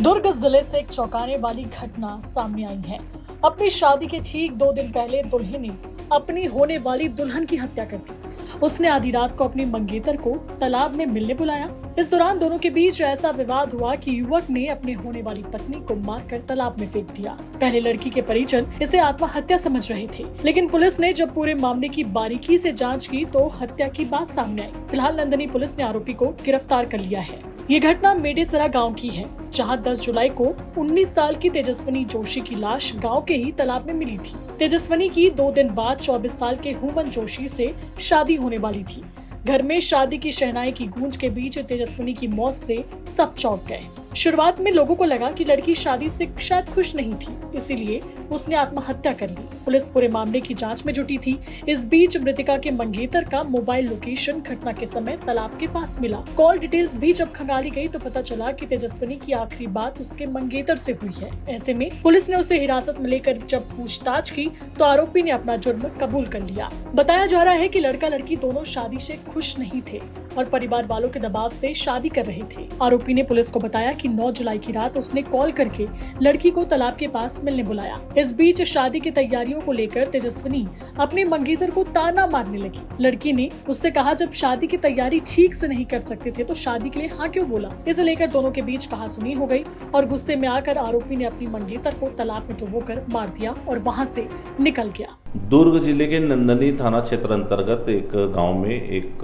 दुर्ग जिले से एक चौंकाने वाली घटना सामने आई है। अपनी शादी के ठीक 2 दिन पहले दुल्हे ने अपनी होने वाली दुल्हन की हत्या कर दी। उसने आधी रात को अपनी मंगेतर को तालाब में मिलने बुलाया। इस दौरान दोनों के बीच ऐसा विवाद हुआ कि युवक ने अपने होने वाली पत्नी को मारकर तालाब में फेंक दिया। पहले लड़की के परिजन इसे आत्महत्या समझ रहे थे, लेकिन पुलिस ने जब पूरे मामले की बारीकी से जांच की तो हत्या की बात सामने आई। फिलहाल नंदनी पुलिस ने आरोपी को गिरफ्तार कर लिया है। ये घटना मेडेसरा गांव की है, जहां 10 जुलाई को 19 साल की तेजस्विनी जोशी की लाश गांव के ही तालाब में मिली थी। तेजस्विनी की 2 दिन बाद 24 साल के हुमन जोशी से शादी होने वाली थी। घर में शादी की शहनाई की गूंज के बीच तेजस्विनी की मौत से सब चौंक गए। शुरुआत में लोगों को लगा कि लड़की शादी से शायद खुश नहीं थी, इसीलिए उसने आत्महत्या कर ली। पुलिस पूरे मामले की जांच में जुटी थी। इस बीच मृतका के मंगेतर का मोबाइल लोकेशन घटना के समय तालाब के पास मिला। कॉल डिटेल्स भी जब खंगाली गई तो पता चला कि तेजस्विनी की आखिरी बात उसके मंगेतर से हुई है। ऐसे में पुलिस ने उसे हिरासत में लेकर जब पूछताछ की तो आरोपी ने अपना जुर्म कबूल कर लिया। बताया जा रहा है कि लड़का लड़की दोनों शादी से खुश नहीं थे और परिवार वालों के दबाव से शादी कर रहे थे। आरोपी ने पुलिस को बताया कि 9 जुलाई की रात उसने कॉल करके लड़की को तालाब के पास मिलने बुलाया। इस बीच शादी की तैयारियों को लेकर तेजस्विनी अपने मंगेतर को ताना मारने लगी। लड़की ने उससे कहा जब शादी की तैयारी ठीक से नहीं कर सकते थे तो शादी के लिए हाँ क्यों बोला। इसे लेकर दोनों के बीच कहासुनी हो गई और गुस्से में आकर आरोपी ने अपनी मंगेतर को तालाब में डुबोकर मार दिया और वहाँ से निकल गया। दुर्ग जिले के नंदनी थाना क्षेत्र अंतर्गत एक गांव में एक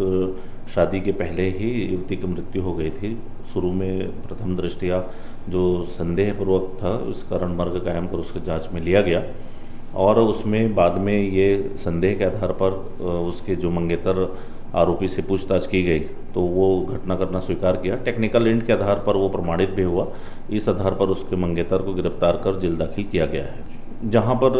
शादी के पहले ही युवती की मृत्यु हो गई थी। शुरू में प्रथम दृष्टया जो संदेहपूर्वक था उस कारण मर्ग कायम कर उसकी जांच में लिया गया और उसमें बाद में ये संदेह के आधार पर उसके जो मंगेतर आरोपी से पूछताछ की गई तो वो घटना करना स्वीकार किया। टेक्निकल एंड के आधार पर वो प्रमाणित भी हुआ। इस आधार पर उसके मंगेतर को गिरफ्तार कर जेल दाखिल किया गया है। जहाँ पर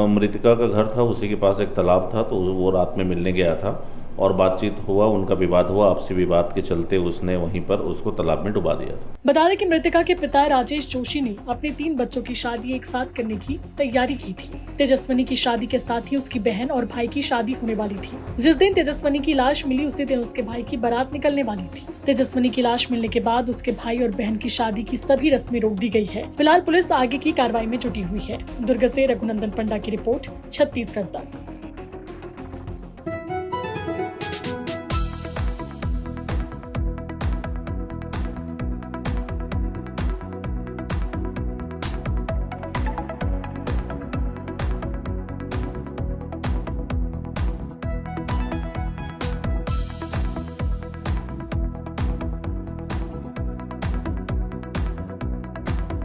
मृतका का घर था उसी के पास एक तालाब था तो वो रात में मिलने गया था और बातचीत हुआ, उनका विवाद हुआ। आपसी विवाद के चलते उसने वहीं पर उसको तालाब में डुबा दिया था। बता दें कि मृतका के पिता राजेश जोशी ने अपने 3 बच्चों की शादी एक साथ करने की तैयारी की थी। तेजस्विनी की शादी के साथ ही उसकी बहन और भाई की शादी होने वाली थी। जिस दिन तेजस्विनी की लाश मिली उसी दिन उसके भाई की बारात निकलने वाली थी। तेजस्विनी की लाश मिलने के बाद उसके भाई और बहन की शादी की सभी रस्में रोक दी गई है। फिलहाल पुलिस आगे की कार्रवाई में जुटी हुई है। दुर्ग से रघुनंदन पंडा की रिपोर्ट, छत्तीसगढ़ तक।